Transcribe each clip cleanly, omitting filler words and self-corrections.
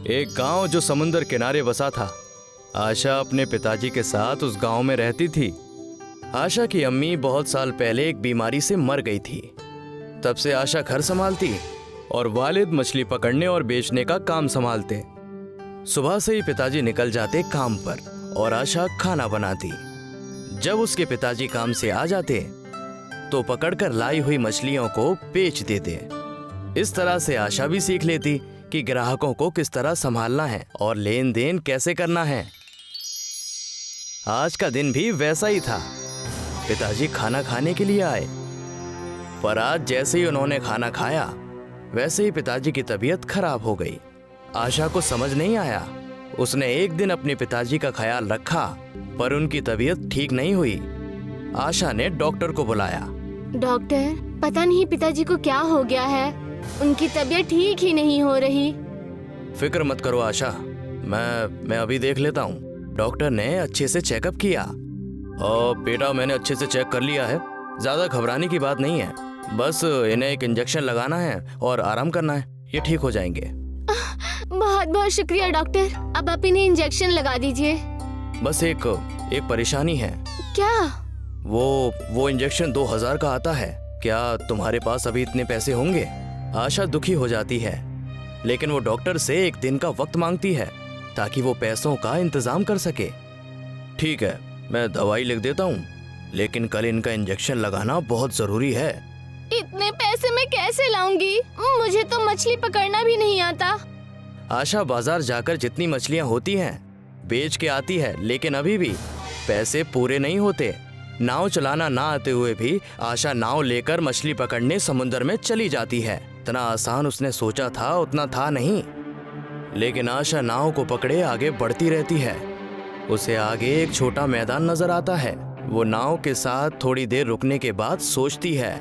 एक गांव जो समुंदर किनारे बसा था। आशा अपने पिताजी के साथ उस गांव में रहती थी। आशा की अम्मी बहुत साल पहले एक बीमारी से मर गई थी। तब से आशा घर संभालती और वालिद मछली पकड़ने और बेचने का काम संभालते। सुबह से ही पिताजी निकल जाते काम पर और आशा खाना बनाती। जब उसके पिताजी काम से आ जाते तो पकड़कर लाई हुई मछलियों को बेच देते। इस तरह से आशा भी सीख लेती कि ग्राहकों को किस तरह संभालना है और लेन देन कैसे करना है। आज का दिन भी वैसा ही था। पिताजी खाना खाने के लिए आए, पर आज जैसे ही उन्होंने खाना खाया वैसे ही पिताजी की तबीयत खराब हो गई। आशा को समझ नहीं आया। उसने एक दिन अपने पिताजी का ख्याल रखा, पर उनकी तबीयत ठीक नहीं हुई। आशा ने डॉक्टर को बुलाया। डॉक्टर, पता नहीं पिताजी को क्या हो गया है, उनकी तबीयत ठीक ही नहीं हो रही। फिक्र मत करो आशा, मैं अभी देख लेता हूँ। डॉक्टर ने अच्छे से चेकअप किया। और बेटा, मैंने अच्छे से चेक कर लिया है, ज्यादा घबराने की बात नहीं है। बस इन्हें एक इंजेक्शन लगाना है और आराम करना है, ये ठीक हो जाएंगे। बहुत बहुत शुक्रिया डॉक्टर, अब आप इन्हें इंजेक्शन लगा दीजिए। बस एक परेशानी है। क्या? वो इंजेक्शन 2000 का आता है। क्या तुम्हारे पास अभी इतने पैसे होंगे? आशा दुखी हो जाती है, लेकिन वो डॉक्टर से एक दिन का वक्त मांगती है ताकि वो पैसों का इंतजाम कर सके। ठीक है, मैं दवाई लिख देता हूँ, लेकिन कल इनका इंजेक्शन लगाना बहुत जरूरी है। इतने पैसे मैं कैसे लाऊंगी? मुझे तो मछली पकड़ना भी नहीं आता। आशा बाजार जाकर जितनी मछलियाँ होती हैं बेच के आती है, लेकिन अभी भी पैसे पूरे नहीं होते। नाव चलाना ना आते हुए भी आशा नाव लेकर मछली पकड़ने समुद्र में चली जाती है। इतना आसान उसने सोचा था उतना था नहीं, लेकिन आशा नाव को पकड़े आगे बढ़ती रहती है। उसे आगे एक छोटा मैदान नजर आता है। वो नाव के साथ थोड़ी देर रुकने के बाद सोचती है।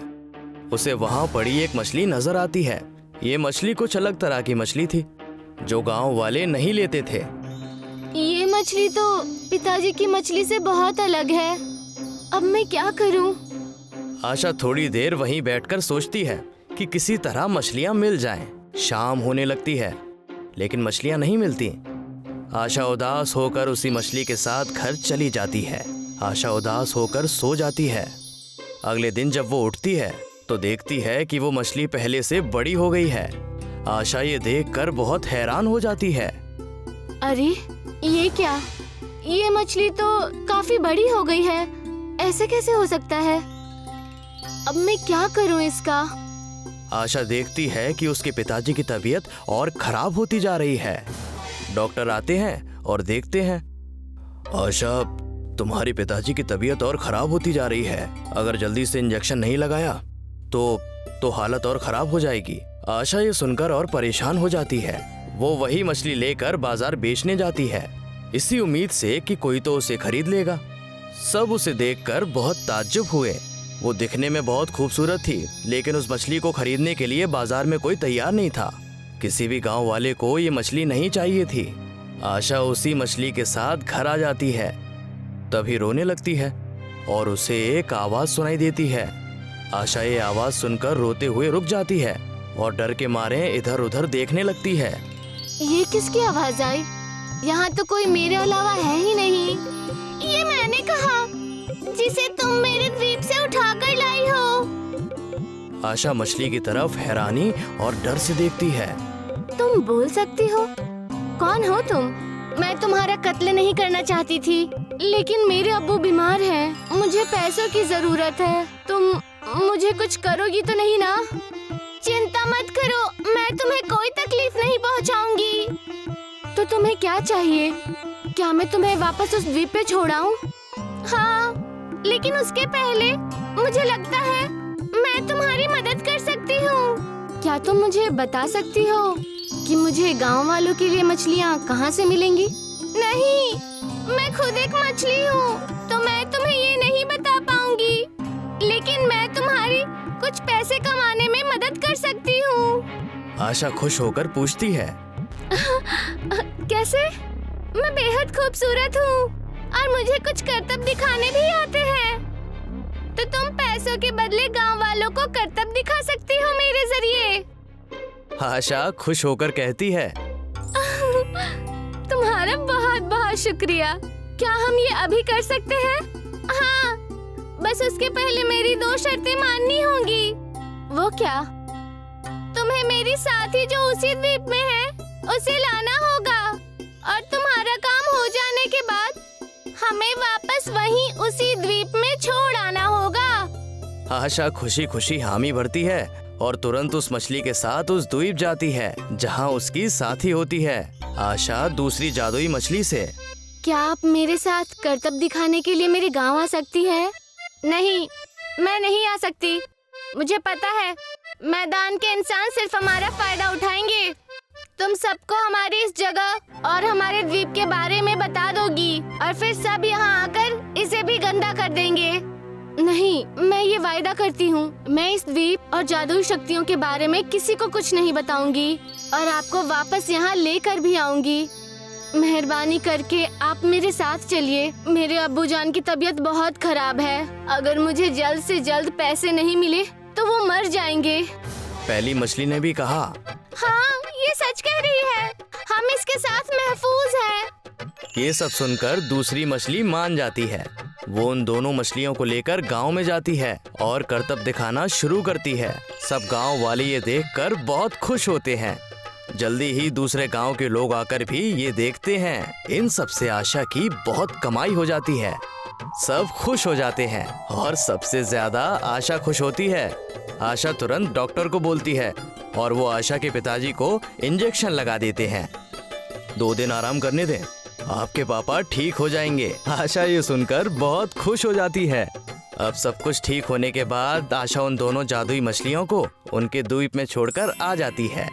उसे वहां पड़ी एक मछली नजर आती है। ये मछली कुछ अलग तरह की मछली थी जो गांव वाले नहीं लेते थे। ये मछली तो पिताजी की मछली से बहुत अलग है, अब मैं क्या करूं? आशा थोड़ी देर वहीं बैठकर सोचती है कि किसी तरह मछलियां मिल जाएं। शाम होने लगती है, लेकिन मछलियां नहीं मिलती। आशा उदास होकर उसी मछली के साथ घर चली जाती है। आशा उदास होकर सो जाती है। अगले दिन जब वो उठती है तो देखती है कि वो मछली पहले से बड़ी हो गई है। आशा ये देखकर बहुत हैरान हो जाती है। अरे ये क्या? ये मछली तो काफी बड़ी हो गई है, ऐसे कैसे हो सकता है? अब मैं क्या करूं इसका? आशा देखती है कि उसके पिताजी की तबीयत और खराब होती जा रही है। डॉक्टर आते हैं और देखते हैं। आशा, तुम्हारी पिताजी की तबीयत और खराब होती जा रही है। अगर जल्दी से इंजेक्शन नहीं लगाया तो हालत और खराब हो जाएगी। आशा ये सुनकर और परेशान हो जाती है। वो वही मछली लेकर बाजार बेचने जाती है, इसी उम्मीद से कि कोई तो उसे खरीद लेगा। सब उसे देखकर बहुत ताज्जुब हुए। वो दिखने में बहुत खूबसूरत थी, लेकिन उस मछली को खरीदने के लिए बाजार में कोई तैयार नहीं था। किसी भी गांव वाले को ये मछली नहीं चाहिए थी। आशा उसी मछली के साथ घर आ जाती है, तभी रोने लगती है और उसे एक आवाज सुनाई देती है। आशा ये आवाज सुनकर रोते हुए रुक जाती है और डर के मारे इधर उधर देखने लगती है। ये किसकी आवाज आई? यहाँ तो कोई मेरे अलावा है ही नहीं। ये मैंने कहा, जिसे तुम मेरे द्वीप से उठाकर लाई हो। आशा मछली की तरफ हैरानी और डर से देखती है। तुम बोल सकती हो? कौन हो तुम? मैं तुम्हारा कत्ल नहीं करना चाहती थी, लेकिन मेरे अब्बू बीमार हैं। मुझे पैसों की जरूरत है। तुम मुझे कुछ करोगी तो नहीं ना? चिंता मत करो, मैं तुम्हें कोई तकलीफ नहीं पहुंचाऊंगी। तो तुम्हें क्या चाहिए? क्या मैं तुम्हें वापस उस द्वीप पे छोड़ाऊं? हाँ, लेकिन उसके पहले मुझे लगता है मैं तुम्हारी मदद कर सकती हूँ। क्या तुम मुझे बता सकती हो कि मुझे गांव वालों के लिए मछलियाँ कहाँ से मिलेंगी? नहीं, मैं खुद एक मछली हूँ, तो मैं तुम्हें ये नहीं बता पाऊंगी, लेकिन मैं तुम्हारी कुछ पैसे कमाने में मदद कर सकती हूँ। आशा खुश होकर पूछती है। कैसे? मैं बेहद खूबसूरत हूँ और मुझे कुछ करतब दिखाने भी आते हैं, तो तुम पैसों के बदले गांव वालों को करतब दिखा सकती हो मेरे जरिए। आशा खुश होकर कहती है। बहुत शुक्रिया। क्या हम ये अभी कर सकते हैं? हाँ, बस उसके पहले मेरी 2 शर्तें माननी होंगी। वो क्या? तुम्हें मेरी साथी जो उसी द्वीप में है उसे लाना होगा और तुम्हारा काम हो जाने के बाद हमें वापस वहीं उसी द्वीप में छोड़ आना होगा। आशा खुशी खुशी हामी भरती है और तुरंत उस मछली के साथ उस द्वीप जाती है जहाँ उसकी साथी होती है, आशा दूसरी जादुई मछली से। क्या आप मेरे साथ करतब दिखाने के लिए मेरे गांव आ सकती है? नहीं, मैं नहीं आ सकती। मुझे पता है मैदान के इंसान सिर्फ हमारा फायदा उठाएंगे। तुम सबको हमारी इस जगह और हमारे द्वीप के बारे में बता दोगी और फिर सब यहाँ आकर इसे भी गंदा कर देंगे। नहीं, मैं ये वायदा करती हूँ, मैं इस द्वीप और जादुई शक्तियों के बारे में किसी को कुछ नहीं बताऊंगी और आपको वापस यहाँ लेकर भी आऊंगी। मेहरबानी करके आप मेरे साथ चलिए। मेरे अब्बूजान की तबीयत बहुत खराब है। अगर मुझे जल्द से जल्द पैसे नहीं मिले तो वो मर जाएंगे। पहली मछली ने भी कहा, हाँ, ये सच कह रही है। हम इसके साथ महफूज हैं। ये सब सुनकर दूसरी मछली मान जाती है। वो उन दोनों मछलियों को लेकर गांव में जाती है और करतब दिखाना शुरू करती है। सब गांव वाले ये देखकर बहुत खुश होते हैं। जल्दी ही दूसरे गांव के लोग आकर भी ये देखते हैं। इन सब से आशा की बहुत कमाई हो जाती है। सब खुश हो जाते हैं और सबसे ज्यादा आशा खुश होती है। आशा तुरंत डॉक्टर को बोलती है और वो आशा के पिताजी को इंजेक्शन लगा देते हैं। 2 दिन आराम करने दें, आपके पापा ठीक हो जाएंगे। आशा ये सुनकर बहुत खुश हो जाती है। अब सब कुछ ठीक होने के बाद आशा उन दोनों जादुई मछलियों को उनके द्वीप में छोड़कर आ जाती है।